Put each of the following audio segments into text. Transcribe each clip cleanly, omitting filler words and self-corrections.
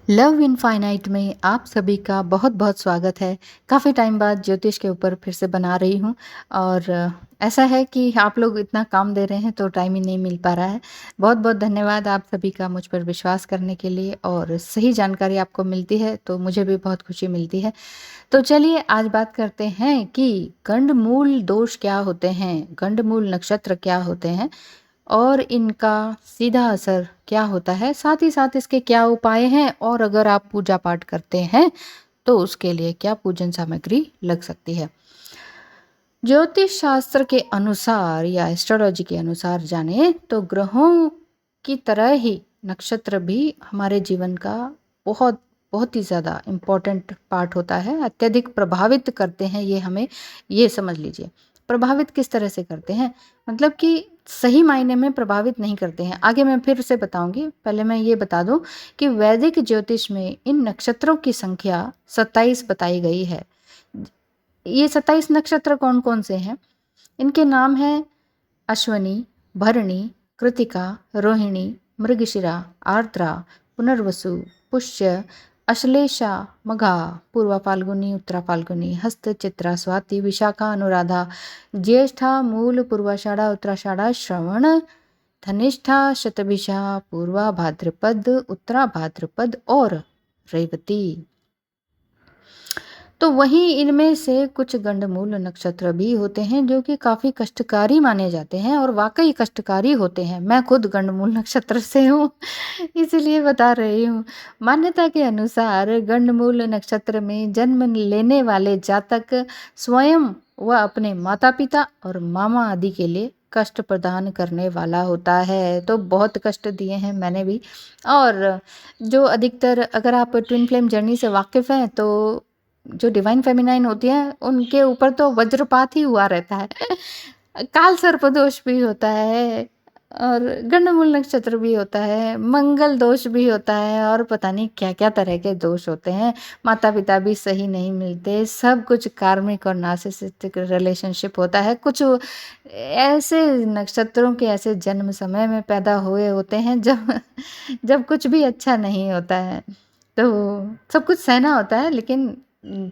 Love infinite में आप सभी का बहुत-बहुत स्वागत है। काफ़ी टाइम बाद ज्योतिष के ऊपर फिर से बना रही हूँ और ऐसा है कि आप लोग इतना काम दे रहे हैं तो टाइम ही नहीं मिल पा रहा है। बहुत-बहुत धन्यवाद आप सभी का मुझ पर विश्वास करने के लिए और सही जानकारी आपको मिलती है तो मुझे भी बहुत खुशी मिलती है। तो चलिए आज बात करते हैं कि गंडमूल दोष क्या होते हैं? गंडमूल नक्षत्र क्या होते हैं? और इनका सीधा असर क्या होता है? साथ ही साथ इसके क्या उपाय हैं? और अगर आप पूजा पाठ करते हैं, तो उसके लिए क्या पूजन सामग्री लग सकती है? ज्योतिष शास्त्र के अनुसार या एस्ट्रोलॉजी के अनुसार जाने तो ग्रहों की तरह ही नक्षत्र भी हमारे जीवन का बहुत बहुत ही ज़्यादा इम्पोर्टेंट पार्ट होता है। अत्यधिक प्रभावित करते हैं ये हमें, ये समझ लीजिए। प्रभावित किस तरह से करते हैं? मतलब कि सही मायने में प्रभावित नहीं करते हैं। आगे मैं फिर से बताऊँगी। पहले मैं ये बता दूँ कि वैदिक ज्योतिष में इन नक्षत्रों की संख्या 27 बताई गई है। ये 27 नक्षत्र कौन-कौन से हैं? इनके नाम हैं अश्वनी, भरणी, कृत्तिका, रोहिणी, मृगशिरा, आर्द्रा, पुनर्वसु, पुष्य, अश्लेषा, मघा, पूर्वा फाल्गुनी, उत्तरा फाल्गुनी, हस्त, चित्रा, स्वाति, विशाखा, अनुराधा, ज्येष्ठा, मूल, पूर्वाषाढ़ा, उत्तराषाढ़ा, श्रवण, धनिष्ठा, शतभिषा, पूर्वा भाद्रपद, उत्तरा भाद्रपद और रेवती। तो वहीं इनमें से कुछ गंडमूल नक्षत्र भी होते हैं जो कि काफ़ी कष्टकारी माने जाते हैं और वाक़ई कष्टकारी होते हैं। मैं खुद गंडमूल नक्षत्र से हूँ इसीलिए बता रही हूँ। मान्यता के अनुसार गंडमूल नक्षत्र में जन्म लेने वाले जातक स्वयं व अपने माता-पिता और मामा आदि के लिए कष्ट प्रदान करने वाला होता है। तो बहुत कष्ट दिए हैं मैंने भी और जो अधिकतर अगर आप ट्विन फ्लेम जर्नी से वाकिफ़ हैं तो जो डिवाइन फेमिनाइन होती हैं, उनके ऊपर तो वज्रपात ही हुआ रहता है। काल सर्पदोष भी होता है और गंडमूल नक्षत्र भी होता है, मंगल दोष भी होता है और पता नहीं क्या-क्या तरह के दोष होते हैं। माता-पिता भी सही नहीं मिलते, सब कुछ कार्मिक और नार्सिसिस्टिक रिलेशनशिप होता है। कुछ ऐसे नक्षत्रों के ऐसे जन्म समय में पैदा हुए होते हैं जब जब कुछ भी अच्छा नहीं होता है। तो सब कुछ सहना होता है लेकिन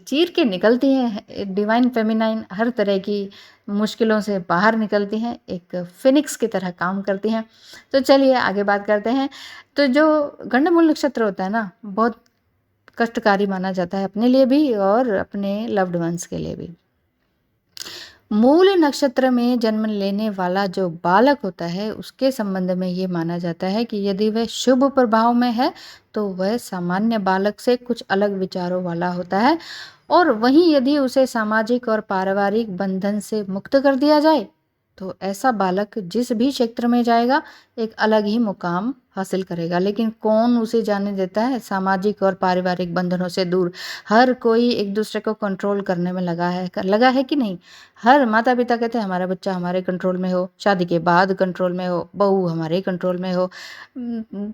चीर के निकलती हैं डिवाइन फेमिनाइन हर तरह की मुश्किलों से बाहर निकलती हैं, एक फिनिक्स की तरह काम करती हैं। तो चलिए आगे बात करते हैं। तो जो गंडमूल नक्षत्र होता है ना, बहुत कष्टकारी माना जाता है अपने लिए भी और अपने लव्ड वंस के लिए भी। मूल नक्षत्र में जन्म लेने वाला जो बालक होता है उसके संबंध में ये माना जाता है कि यदि वह शुभ प्रभाव में है तो वह सामान्य बालक से कुछ अलग विचारों वाला होता है और वहीं यदि उसे सामाजिक और पारिवारिक बंधन से मुक्त कर दिया जाए तो ऐसा बालक जिस भी क्षेत्र में जाएगा एक अलग ही मुकाम हासिल करेगा। लेकिन कौन उसे जाने देता है सामाजिक और पारिवारिक बंधनों से दूर। हर कोई एक दूसरे को कंट्रोल करने में लगा है कि नहीं। हर माता पिता कहते हैं हमारा बच्चा हमारे कंट्रोल में हो, शादी के बाद कंट्रोल में हो, बहू हमारे कंट्रोल में हो,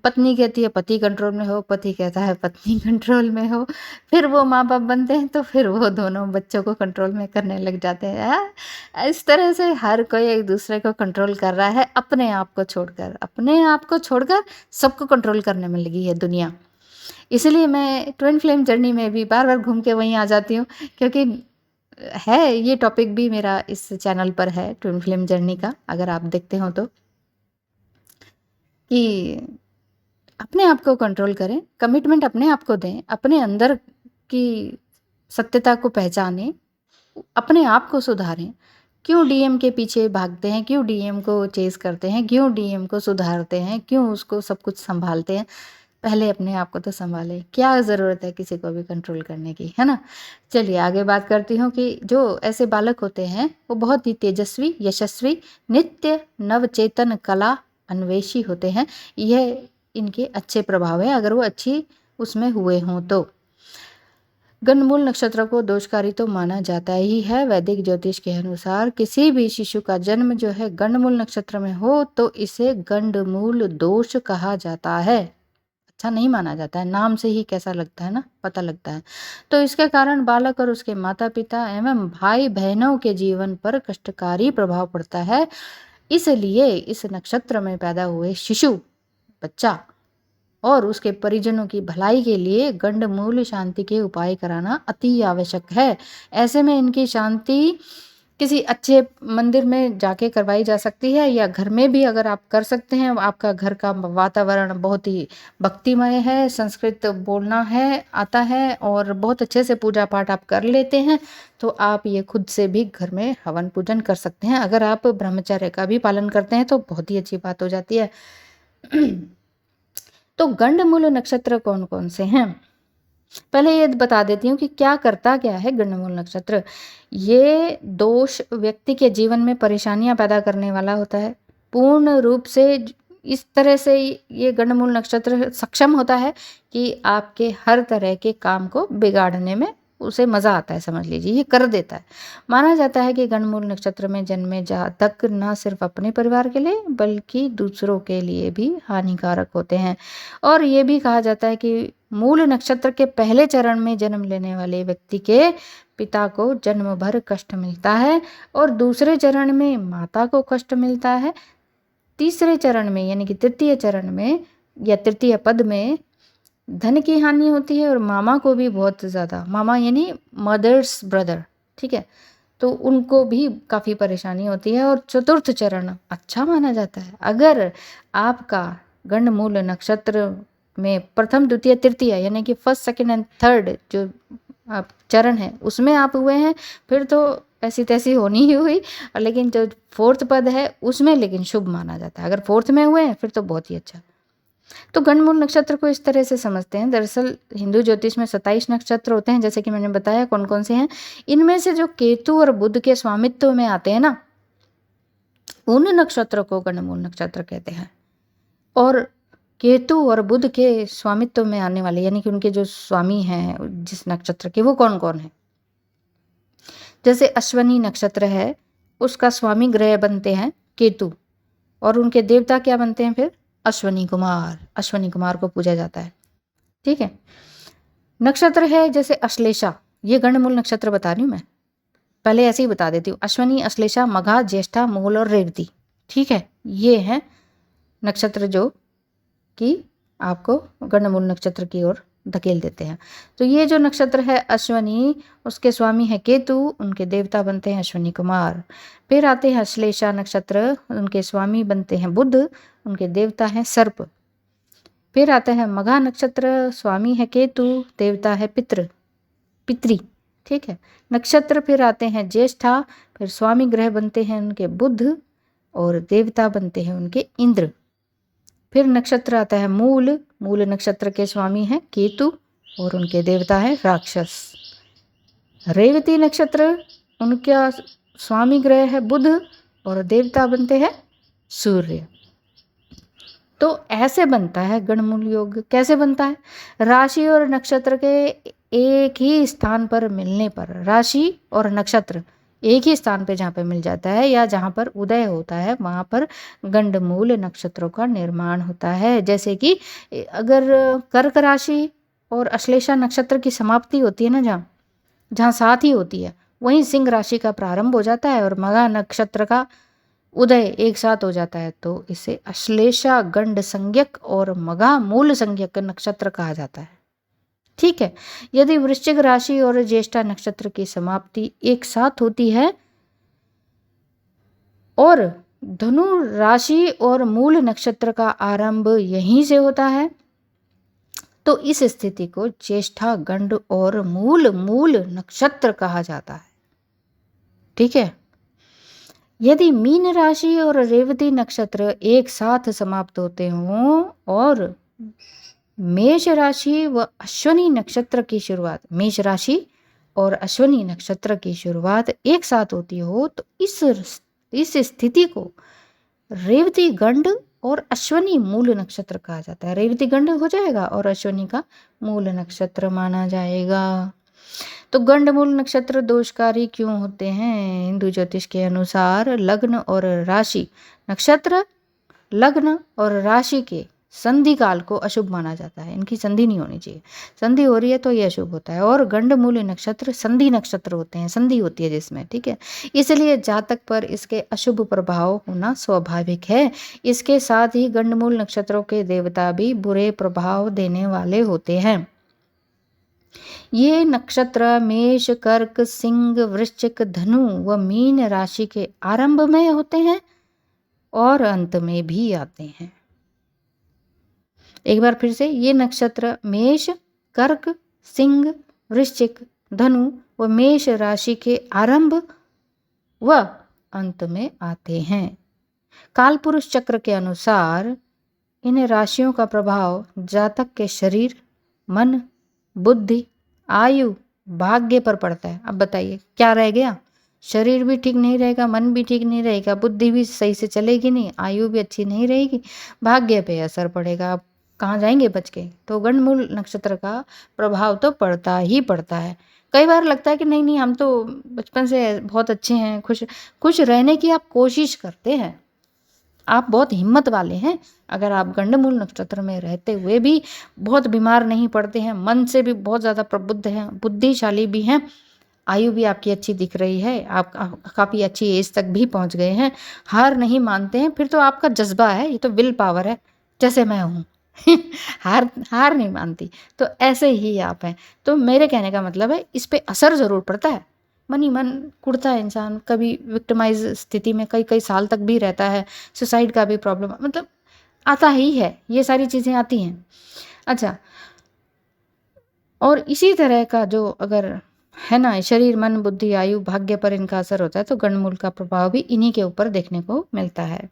पत्नी कहती है पति कंट्रोल में हो, पति कहता है पत्नी कंट्रोल में हो। फिर वो माँ बाप बनते हैं तो फिर वो दोनों बच्चों को कंट्रोल में करने लग जाते हैं। इस तरह से हर कोई एक दूसरे को कंट्रोल कर रहा है अपने आप को छोड़कर। अपने आप को छोड़कर सबको कंट्रोल करने में लगी है दुनिया। इसलिए मैं ट्विन फ्लेम जर्नी में भी बार-बार घूम के वहीं आ जाती हूँ क्योंकि है ये टॉपिक भी मेरा इस चैनल पर है ट्विन फ्लेम जर्नी का, अगर आप देखते हो तो, कि अपने आप को कंट्रोल करें, कमिटमेंट अपने आप को दें, अपने अंदर की सत्यता को पहचानें, अपने आप को सुधारें। क्यों डीएम के पीछे भागते हैं? क्यों डीएम को चेज़ करते हैं? क्यों डीएम को सुधारते हैं? क्यों उसको सब कुछ सँभालते हैं? पहले अपने आप को तो सँभालें। क्या ज़रूरत है किसी को भी कंट्रोल करने की, है ना? चलिए आगे बात करती हूँ कि जो ऐसे बालक होते हैं, वो बहुत ही तेजस्वी, यशस्वी, नित्य नवचेतन कला अन्वेषी होते हैं। यह इनके अच्छे प्रभाव हैं, अगर वो अच्छी उसमें हुए हों तो। गंडमूल नक्षत्र को दोषकारी तो माना जाता ही है। वैदिक ज्योतिष के अनुसार किसी भी शिशु का जन्म जो है गंडमूल नक्षत्र में हो तो इसे गंडमूल दोष कहा जाता है। अच्छा नहीं माना जाता है, नाम से ही कैसा लगता है ना, पता लगता है। तो इसके कारण बालक और उसके माता-पिता एवं भाई-बहनों के जीवन पर कष्टकारी प्रभाव पड़ता है। इसलिए इस नक्षत्र में पैदा हुए शिशु, बच्चा और उसके परिजनों की भलाई के लिए गंडमूल शांति के उपाय कराना अति आवश्यक है। ऐसे में इनकी शांति किसी अच्छे मंदिर में जाके करवाई जा सकती है, या घर में भी अगर आप कर सकते हैं, आपका घर का वातावरण बहुत ही भक्तिमय है, संस्कृत बोलना है आता है और बहुत अच्छे से पूजा पाठ आप कर लेते हैं, तो आप ये खुद से भी घर में हवन पूजन कर सकते हैं। अगर आप ब्रह्मचर्य का भी पालन करते हैं तो बहुत ही अच्छी बात हो जाती है। तो गंडमूल नक्षत्र कौन कौन से हैं? पहले ये बता देती हूँ कि क्या है गंडमूल नक्षत्र। ये दोष व्यक्ति के जीवन में परेशानियां पैदा करने वाला होता है। पूर्ण रूप से इस तरह से ये गंडमूल नक्षत्र सक्षम होता है कि आपके हर तरह के काम को बिगाड़ने में उसे मज़ा आता है, समझ लीजिए, ये कर देता है। माना जाता है कि गंडमूल नक्षत्र में जन्मे जातक न सिर्फ अपने परिवार के लिए बल्कि दूसरों के लिए भी हानिकारक होते हैं। और ये भी कहा जाता है कि मूल नक्षत्र के पहले चरण में जन्म लेने वाले व्यक्ति के पिता को जन्म भर कष्ट मिलता है और दूसरे चरण में माता को कष्ट मिलता है। तीसरे चरण में यानी कि तृतीय चरण में या तृतीय पद में धन की हानि होती है और मामा को भी बहुत ज़्यादा, मामा यानी मदर्स ब्रदर, ठीक है, तो उनको भी काफ़ी परेशानी होती है। और चतुर्थ चरण अच्छा माना जाता है। अगर आपका गंडमूल नक्षत्र में प्रथम द्वितीय तृतीय यानी कि फर्स्ट सेकंड एंड थर्ड जो आप चरण है उसमें आप हुए हैं, फिर तो ऐसी तैसी होनी ही हुई। लेकिन जो फोर्थ पद है उसमें लेकिन शुभ माना जाता है। अगर फोर्थ में हुए हैं फिर तो बहुत ही अच्छा। तो गंडमूल नक्षत्र को इस तरह से समझते हैं। दरअसल हिंदू ज्योतिष में 27 नक्षत्र होते हैं, जैसे कि मैंने बताया कौन कौन से हैं। इनमें से जो केतु और बुध के स्वामित्व में आते हैं ना, उन नक्षत्रों को गंडमूल नक्षत्र कहते हैं। और केतु और बुध के स्वामित्व में आने वाले यानी कि उनके जो स्वामी हैं जिस नक्षत्र के, वो कौन कौन है? जैसे अश्वनी नक्षत्र है, उसका स्वामी ग्रह बनते हैं केतु, और उनके देवता क्या बनते हैं फिर? अश्वनी कुमार। अश्वनी कुमार को पूजा जाता है, ठीक है। नक्षत्र है जैसे अश्लेषा, ये गंडमूल नक्षत्र बता रही हूँ मैं, पहले ऐसे ही बता देती हूँ। अश्वनी, अश्लेषा, मघा, ज्येष्ठा, मूल और रेवती, ठीक है, ये हैं नक्षत्र जो कि आपको गंडमूल नक्षत्र की ओर धकेल देते हैं। तो ये जो नक्षत्र है अश्वनी, उसके स्वामी है केतु, उनके देवता बनते हैं अश्वनी कुमार। फिर आते हैं अश्लेषा नक्षत्र, उनके स्वामी बनते हैं बुध, उनके देवता हैं सर्प। फिर आता है मघा नक्षत्र, स्वामी है केतु, देवता है पितरी, ठीक है। नक्षत्र फिर आते हैं ज्येष्ठा, फिर स्वामी ग्रह बनते हैं उनके बुध और देवता बनते हैं उनके इंद्र। फिर नक्षत्र आता है मूल नक्षत्र के स्वामी हैं केतु और उनके देवता है राक्षस। रेवती नक्षत्र, उनका स्वामी ग्रह है बुध और देवता बनते हैं सूर्य। तो ऐसे बनता है गणमूल योग। कैसे बनता है? राशि और नक्षत्र के एक ही स्थान पर मिलने पर, राशि और नक्षत्र एक ही स्थान पे जहाँ पे मिल जाता है या जहाँ पर उदय होता है वहाँ पर गंडमूल नक्षत्रों का निर्माण होता है। जैसे कि अगर कर्क राशि और अश्लेषा नक्षत्र की समाप्ति होती है ना, जहाँ साथ ही होती है, वहीं सिंह राशि का प्रारंभ हो जाता है और मघा नक्षत्र का उदय एक साथ हो जाता है, तो इसे अश्लेषा गंड संज्ञक और मघा मूल संज्ञक नक्षत्र कहा जाता है, ठीक है। यदि वृश्चिक राशि और ज्येष्ठा नक्षत्र की समाप्ति एक साथ होती है और धनु राशि और मूल नक्षत्र का आरंभ यहीं से होता है, तो इस स्थिति को ज्येष्ठा गंड और मूल नक्षत्र कहा जाता है, ठीक है। यदि मीन राशि और रेवती नक्षत्र एक साथ समाप्त होते हों और मेष राशि व अश्वनी नक्षत्र की शुरुआत, मेष राशि और अश्वनी नक्षत्र की शुरुआत एक साथ होती हो, तो इस स्थिति को रेवती गंड और अश्वनी मूल नक्षत्र कहा जाता है। रेवती गंड हो जाएगा और अश्वनी का मूल नक्षत्र माना जाएगा। तो गंडमूल नक्षत्र दोषकारी क्यों होते हैं? हिंदू ज्योतिष के अनुसार लग्न और राशि, नक्षत्र लग्न और राशि के संधि काल को अशुभ माना जाता है, इनकी संधि नहीं होनी चाहिए। संधि हो रही है तो ये अशुभ होता है। और गंडमूल नक्षत्र संधि नक्षत्र होते हैं, संधि होती है जिसमें, ठीक है। इसलिए जातक पर इसके अशुभ प्रभाव होना स्वाभाविक है। इसके साथ ही गंडमूल नक्षत्रों के देवता भी बुरे प्रभाव देने वाले होते हैं। ये नक्षत्र मेष, कर्क, सिंह, वृश्चिक, धनु व मीन राशि के आरंभ में होते हैं और अंत में भी आते हैं। एक बार फिर से, ये नक्षत्र मेष, कर्क, सिंह, वृश्चिक, धनु व मेष राशि के आरंभ व अंत में आते हैं। कालपुरुष चक्र के अनुसार इन राशियों का प्रभाव जातक के शरीर, मन, बुद्धि, आयु, भाग्य पर पड़ता है। अब बताइए क्या रह गया? शरीर भी ठीक नहीं रहेगा, मन भी ठीक नहीं रहेगा, बुद्धि भी सही से चलेगी नहीं, आयु भी अच्छी नहीं रहेगी, भाग्य पे असर पड़ेगा। आप कहाँ जाएंगे बच के? तो गंडमूल नक्षत्र का प्रभाव तो पड़ता ही पड़ता है। कई बार लगता है कि नहीं नहीं, हम तो बचपन से बहुत अच्छे हैं, खुश खुश रहने की आप कोशिश करते हैं, आप बहुत हिम्मत वाले हैं। अगर आप गंडमूल नक्षत्र में रहते हुए भी बहुत बीमार नहीं पड़ते हैं, मन से भी बहुत ज़्यादा प्रबुद्ध हैं, बुद्धिशाली भी हैं, आयु भी आपकी अच्छी दिख रही है, आप काफ़ी अच्छी एज तक भी पहुंच गए हैं, हार नहीं मानते हैं, फिर तो आपका जज्बा है, ये तो विल पावर है, जैसे मैं हूँ। हार हार नहीं मानती, तो ऐसे ही आप हैं। तो मेरे कहने का मतलब है, इस पे असर ज़रूर पड़ता है, मन ही मन कुड़ता है इंसान, कभी विक्टिमाइज स्थिति में कई कई साल तक भी रहता है, सुसाइड का भी प्रॉब्लम मतलब आता ही है, ये सारी चीज़ें आती हैं। अच्छा, और इसी तरह का जो अगर है ना, शरीर, मन, बुद्धि, आयु, भाग्य पर इनका असर होता है, तो गंडमूल का प्रभाव भी इन्हीं के ऊपर देखने को मिलता है।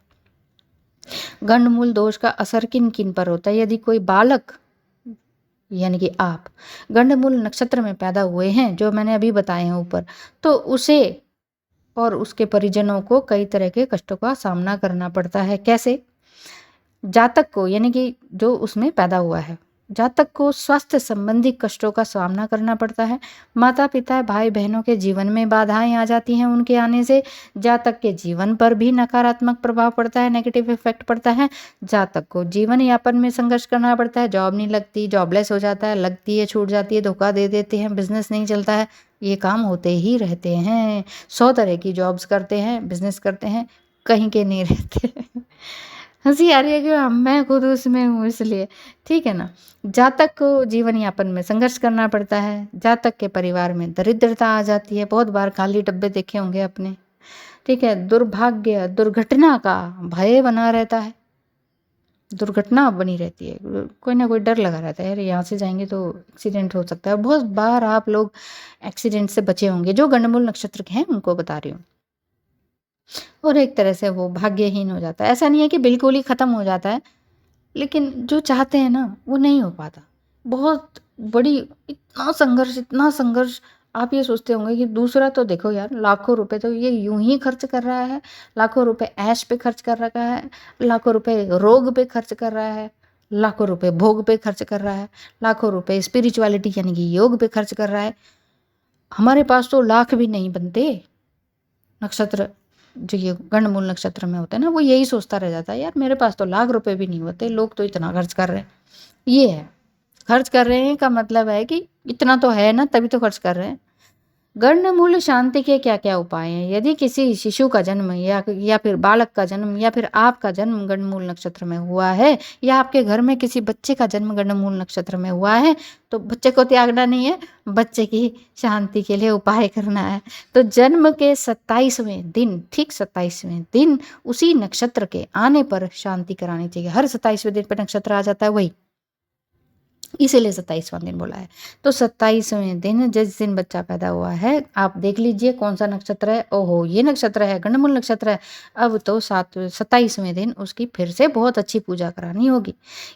गंडमूल दोष का असर किन किन पर होता है? यदि कोई बालक यानी कि आप गंडमूल नक्षत्र में पैदा हुए हैं, जो मैंने अभी बताए हैं ऊपर, तो उसे और उसके परिजनों को कई तरह के कष्टों का सामना करना पड़ता है। कैसे? जातक को, यानी कि जो उसमें पैदा हुआ है, जातक को स्वास्थ्य संबंधी कष्टों का सामना करना पड़ता है। माता पिता, भाई बहनों के जीवन में बाधाएं आ जाती हैं, उनके आने से जातक के जीवन पर भी नकारात्मक प्रभाव पड़ता है, नेगेटिव इफेक्ट पड़ता है। जातक को जीवन यापन में संघर्ष करना पड़ता है, जॉब नहीं लगती, जॉबलेस हो जाता है, लगती है छूट जाती है, धोखा दे देते हैं, बिजनेस नहीं चलता है, ये काम होते ही रहते हैं। 100 तरह की जॉब्स करते हैं, बिजनेस करते हैं, कहीं के नहीं रहते। हंसी आ रही है कि मैं खुद उसमें हूँ इसलिए, ठीक है ना। जातक को जीवन यापन में संघर्ष करना पड़ता है, जातक के परिवार में दरिद्रता आ जाती है, बहुत बार खाली डब्बे देखे होंगे आपने, ठीक है। दुर्भाग्य, दुर्घटना का भय बना रहता है, दुर्घटना बनी रहती है, कोई ना कोई डर लगा रहता है, अरे यहाँ से जाएंगे तो एक्सीडेंट हो सकता है। बहुत बार आप लोग एक्सीडेंट से बचे होंगे, जो गंडमूल नक्षत्र के हैं उनको बता रही हूँ। और एक तरह से वो भाग्यहीन हो जाता है। ऐसा नहीं है कि बिल्कुल ही ख़त्म हो जाता है, लेकिन जो चाहते हैं ना वो नहीं हो पाता। बहुत बड़ी, इतना संघर्ष, आप ये सोचते होंगे कि दूसरा तो देखो यार, लाखों रुपए तो ये यूं ही खर्च कर रहा है, लाखों रुपए ऐश पे खर्च कर रखा है, लाखों रुपए रोग पे खर्च कर रहा है, लाखों रुपए भोग पे खर्च कर रहा है, लाखों रुपए स्पिरिचुअलिटी यानी कि योग पे खर्च कर रहा है। हमारे पास तो लाख भी नहीं बनते। नक्षत्र जो ये गंडमूल नक्षत्र में होता है ना, वो यही सोचता रह जाता है, यार मेरे पास तो लाख रुपए भी नहीं होते, लोग तो इतना खर्च कर रहे हैं। ये है, खर्च कर रहे हैं का मतलब है कि इतना तो है ना, तभी तो खर्च कर रहे हैं। गंडमूल शांति के क्या क्या उपाय हैं? यदि किसी शिशु का जन्म या फिर बालक का जन्म या फिर आपका जन्म गंडमूल नक्षत्र में हुआ है, या आपके घर में किसी बच्चे का जन्म गंडमूल नक्षत्र में हुआ है, तो बच्चे को त्यागना नहीं है, बच्चे की शांति के लिए उपाय करना है। तो जन्म के 27वें दिन, ठीक 27वें दिन उसी नक्षत्र के आने पर शांति करानी चाहिए। हर 27वें दिन पर नक्षत्र आ जाता है, वही इसीलिए 27वां दिन बोला है। तो 27वें दिन जिस दिन बच्चा पैदा हुआ है, आप देख लीजिए कौन सा नक्षत्र है। ओहो, ये नक्षत्र है, गंडमूल नक्षत्र है। अब तो 27वें दिन उसकी फिर से बहुत अच्छी पूजा करानी होगी।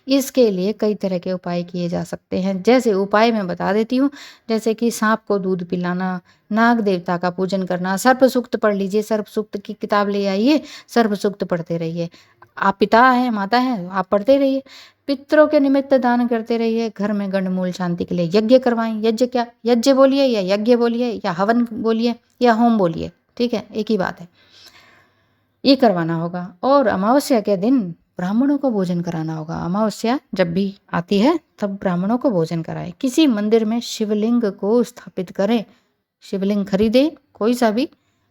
इसके लिए कई तरह के उपाय किए जा सकते हैं। जैसे उपाय मैं बता देती हूँ, जैसे कि सांप को दूध पिलाना, नाग देवता का पूजन करना, सर्प सूक्त पढ़ लीजिए, सर्प सूक्त की किताब ले आइए, सर्प सूक्त पढ़ते रहिए। आप पिता हैं, माता हैं, आप पढ़ते रहिए। पितरों के निमित्त दान करते रहिए। घर में गंडमूल शांति के लिए यज्ञ करवाएं। यज्ञ क्या, यज्ञ बोलिए या यज्ञ बोलिए या हवन बोलिए या होम बोलिए, ठीक है, एक ही बात है, ये करवाना होगा। और अमावस्या के दिन ब्राह्मणों को भोजन कराना होगा। अमावस्या जब भी आती है तब ब्राह्मणों को भोजन कराएं। किसी मंदिर में शिवलिंग को स्थापित करें। शिवलिंग खरीदे कोई सा भी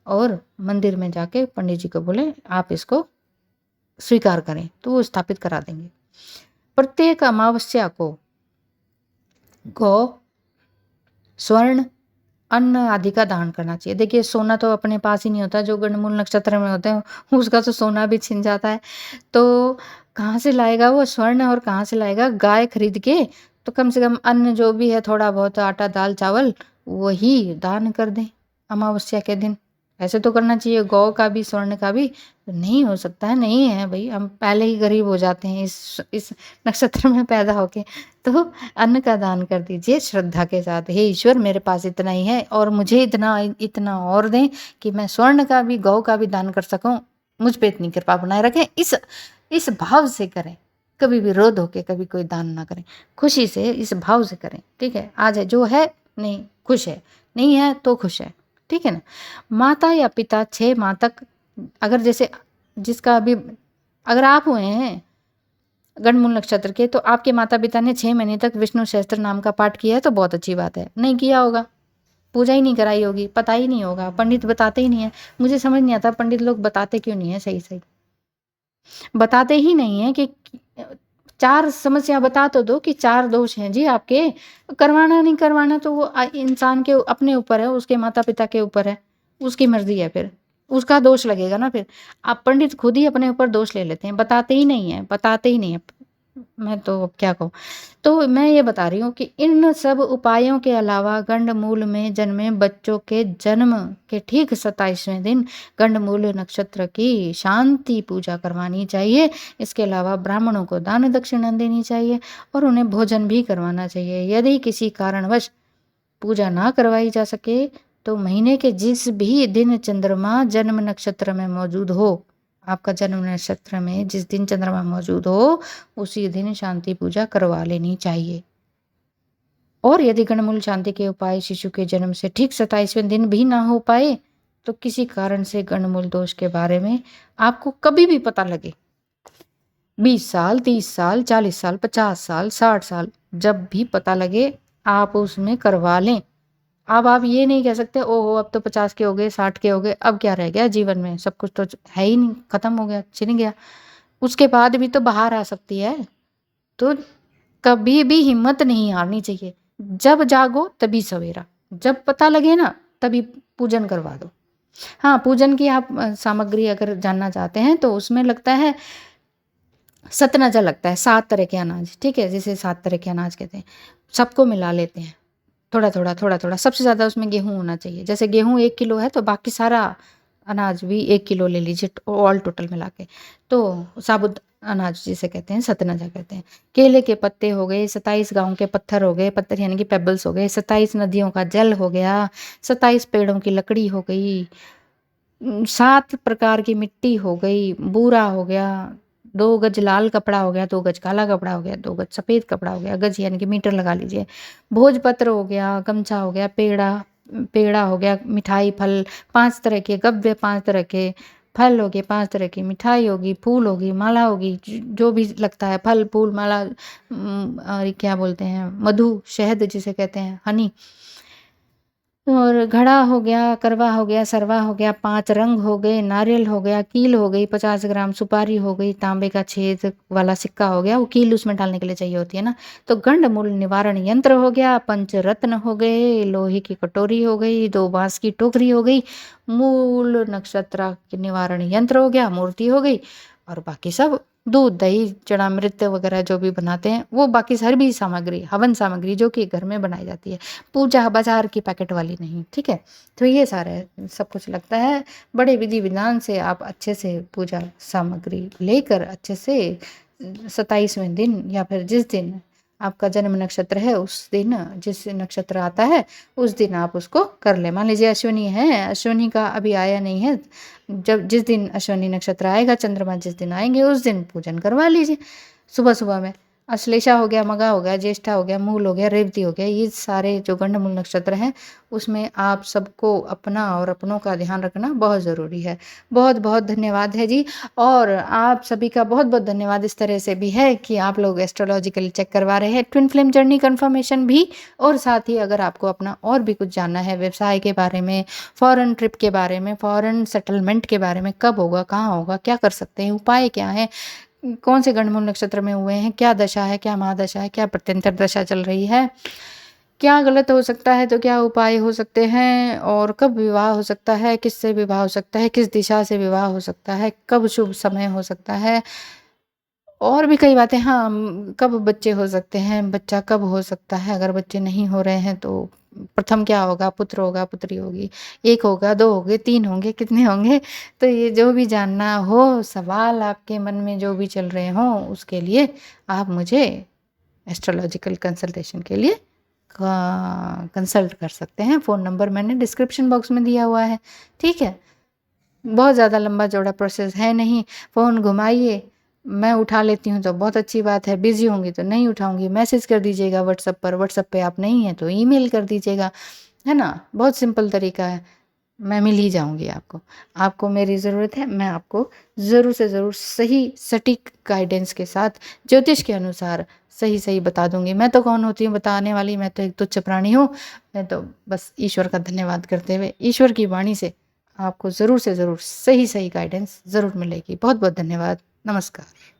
और मंदिर में जाके पंडित जी को बोले आप इसको स्वीकार करें, तो वो स्थापित करा देंगे। प्रत्येक अमावस्या को गौ, स्वर्ण, अन्न आदि का दान करना चाहिए। देखिए सोना तो अपने पास ही नहीं होता, जो गंडमूल नक्षत्र में होते हैं उसका तो सोना भी छिन जाता है। तो कहाँ से लाएगा वो स्वर्ण और कहाँ से लाएगा? गाय खरीद के तो कम से कम अन्न जो भी है थोड़ा बहुत आटा दाल चावल वही दान कर दें अमावस्या के दिन। ऐसे तो करना चाहिए। गौ का भी स्वर्ण का भी नहीं हो सकता है, नहीं है भाई, हम पहले ही गरीब हो जाते हैं इस नक्षत्र में पैदा होके। तो अन्न का दान कर दीजिए श्रद्धा के साथ। हे ईश्वर मेरे पास इतना ही है और मुझे इतना इतना और दें कि मैं स्वर्ण का भी गौ का भी दान कर सकूं, मुझ पे इतनी कृपा बनाए रखें। इस भाव से करें, कभी विरोध होके कभी कोई दान ना करें, खुशी से इस भाव से करें। ठीक है, आज है जो है, नहीं खुश है, नहीं है तो खुश है। ठीक है ना। माता या पिता 6 माह तक, अगर जैसे जिसका अभी अगर आप हुए हैं गंडमूल नक्षत्र के, तो आपके माता पिता ने 6 महीने तक विष्णु सहस्त्र नाम का पाठ किया है तो बहुत अच्छी बात है। नहीं किया होगा, पूजा ही नहीं कराई होगी, पता ही नहीं होगा, पंडित बताते ही नहीं है। मुझे समझ नहीं आता पंडित लोग बताते क्यों नहीं है, सही सही बताते ही नहीं है कि 4 समस्या बता तो दो कि 4 दोष हैं जी आपके। करवाना नहीं करवाना तो वो इंसान के अपने ऊपर है, उसके माता पिता के ऊपर है, उसकी मर्जी है, फिर उसका दोष लगेगा ना। फिर आप पंडित खुद ही अपने ऊपर दोष ले लेते हैं, बताते ही नहीं है, बताते ही नहीं है। मैं तो अब क्या कहूँ। तो मैं ये बता रही हूँ कि इन सब उपायों के अलावा गंडमूल में जन्मे बच्चों के जन्म के ठीक 27वें दिन गंडमूल नक्षत्र की शांति पूजा करवानी चाहिए। इसके अलावा ब्राह्मणों को दान दक्षिणा देनी चाहिए और उन्हें भोजन भी करवाना चाहिए। यदि किसी कारणवश पूजा ना करवाई जा सके तो महीने के जिस भी दिन चंद्रमा जन्म नक्षत्र में मौजूद हो, आपका जन्म नक्षत्र में जिस दिन चंद्रमा मौजूद हो उसी दिन शांति पूजा करवा लेनी चाहिए। और यदि गणमूल शांति के उपाय शिशु के जन्म से ठीक 27वें दिन भी ना हो पाए तो किसी कारण से गणमूल दोष के बारे में आपको कभी भी पता लगे, 20 साल 30 साल 40 साल 50 साल 60 साल जब भी पता लगे आप उसमें करवा लें। अब आप ये नहीं कह सकते ओहो अब तो 50 के हो गए 60 के हो गए अब क्या रह गया जीवन में, सब कुछ तो है ही नहीं, खत्म हो गया, छिन गया। उसके बाद भी तो बाहर आ सकती है। तो कभी भी हिम्मत नहीं हारनी चाहिए। जब जागो तभी सवेरा, जब पता लगे ना तभी पूजन करवा दो। हाँ, पूजन की आप सामग्री अगर जानना चाहते हैं तो उसमें लगता है सतनजा लगता है, 7 तरह के अनाज। ठीक है, जिसे 7 तरह के अनाज कहते हैं, सबको मिला लेते हैं थोड़ा थोड़ा थोड़ा थोड़ा। सबसे ज़्यादा उसमें गेहूँ होना चाहिए। जैसे गेहूँ 1 किलो है तो बाकी सारा अनाज भी 1 किलो ले लीजिए, ऑल टोटल मिला के। तो साबुत अनाज जिसे कहते हैं सतनजा कहते हैं। केले के पत्ते हो गए, 27 गाँव के पत्थर हो गए, पत्थर यानी कि पेबल्स हो गए, 27 नदियों का जल हो गया, 27 पेड़ों की लकड़ी हो गई, 7 प्रकार की मिट्टी हो गई, बूरा हो गया, 2 गज लाल कपड़ा हो गया, 2 गज काला कपड़ा हो गया, 2 गज सफ़ेद कपड़ा हो गया, गज यानी कि मीटर लगा लीजिए, भोजपत्र हो गया, गमछा हो गया, पेड़ा पेड़ा हो गया, मिठाई फल 5 तरह के, गव्य 5 तरह के, फल हो गए 5 तरह की, मिठाई होगी, फूल होगी, माला होगी, जो भी लगता है फल फूल माला, और क्या बोलते हैं मधु शहद जिसे कहते हैं हनी, और घड़ा हो गया, करवा हो गया, सरवा हो गया, 5 रंग हो गए, नारियल हो गया, कील हो गई, 50 ग्राम सुपारी हो गई, तांबे का छेद वाला सिक्का हो गया, वो कील उसमें डालने के लिए चाहिए होती है ना। तो गंडमूल निवारण यंत्र हो गया, पंचरत्न हो गए, लोहे की कटोरी हो गई, 2 बांस की टोकरी हो गई, मूल नक्षत्र के निवारण यंत्र हो गया, मूर्ति हो गई, और बाकी सब दूध दही चढ़ामृत वगैरह जो भी बनाते हैं वो बाकी सारी भी सामग्री, हवन सामग्री जो कि घर में बनाई जाती है, पूजा बाजार की पैकेट वाली नहीं। ठीक है, तो ये सारे सब कुछ लगता है। बड़े विधि विधान से आप अच्छे से पूजा सामग्री लेकर अच्छे से 27वें दिन या फिर जिस दिन आपका जन्म नक्षत्र है उस दिन, जिस नक्षत्र आता है उस दिन आप उसको कर ले। मान लीजिए अश्विनी है, अश्विनी का अभी आया नहीं है, जब जिस दिन अश्विनी नक्षत्र आएगा, चंद्रमा जिस दिन आएंगे उस दिन पूजन करवा लीजिए सुबह सुबह में। अश्लेषा हो गया, मघा हो गया, ज्येष्ठा हो गया, मूल हो गया, रेवती हो गया, ये सारे जो गंडमूल नक्षत्र हैं, उसमें आप सबको अपना और अपनों का ध्यान रखना बहुत ज़रूरी है। बहुत-बहुत धन्यवाद है जी। और आप सभी का बहुत-बहुत धन्यवाद इस तरह से भी है कि आप लोग एस्ट्रोलॉजिकल चेक करवा रहे हैं, ट्विन फ्लेम जर्नी कन्फर्मेशन भी, और साथ ही अगर आपको अपना और भी कुछ जानना है व्यवसाय के बारे में, फ़ॉरेन ट्रिप के बारे में, फ़ॉरेन सेटलमेंट के बारे में, कब होगा, कहाँ होगा, क्या कर सकते हैं, उपाय क्या हैं, कौन से गणमूल नक्षत्र में हुए हैं, क्या दशा है, क्या महादशा है, क्या प्रत्यंतर दशा चल रही है, क्या गलत हो सकता है तो क्या उपाय हो सकते हैं, और कब विवाह हो सकता है, किससे विवाह हो सकता है, किस दिशा से विवाह हो सकता है, कब शुभ समय हो सकता है, और भी कई बातें, हाँ, कब बच्चे हो सकते हैं, बच्चा कब हो सकता है, अगर बच्चे नहीं हो रहे हैं तो प्रथम क्या होगा, पुत्र होगा, पुत्री होगी, 1 होगा, 2 होंगे, 3 होंगे, कितने होंगे? तो ये जो भी जानना हो, सवाल आपके मन में जो भी चल रहे हों, उसके लिए आप मुझे एस्ट्रोलॉजिकल कंसल्टेशन के लिए कंसल्ट कर सकते हैं। फ़ोन नंबर मैंने डिस्क्रिप्शन बॉक्स में दिया हुआ है, ठीक है? बहुत ज़्यादा लंबा-चौड़ा प्रोसेस है नहीं, फ़ोन घुमाइए, मैं उठा लेती हूँ तो बहुत अच्छी बात है, बिज़ी होंगी तो नहीं उठाऊँगी, मैसेज कर दीजिएगा व्हाट्सएप पर, व्हाट्सएप पे आप नहीं हैं तो ईमेल कर दीजिएगा, है ना? बहुत सिंपल तरीका है, मैं मिल ही जाऊँगी आपको। आपको मेरी ज़रूरत है, मैं आपको ज़रूर से ज़रूर सही सटीक गाइडेंस के साथ ज्योतिष के अनुसार सही-सही बता दूँगी। मैं तो कौन होती हूँ बताने वाली, मैं तो एक तुच्छ प्राणी हूँ, मैं तो बस ईश्वर का धन्यवाद करते हुए ईश्वर की वाणी से आपको ज़रूर से ज़रूर सही-सही गाइडेंस ज़रूर मिलेगी। बहुत-बहुत धन्यवाद। नमस्कार।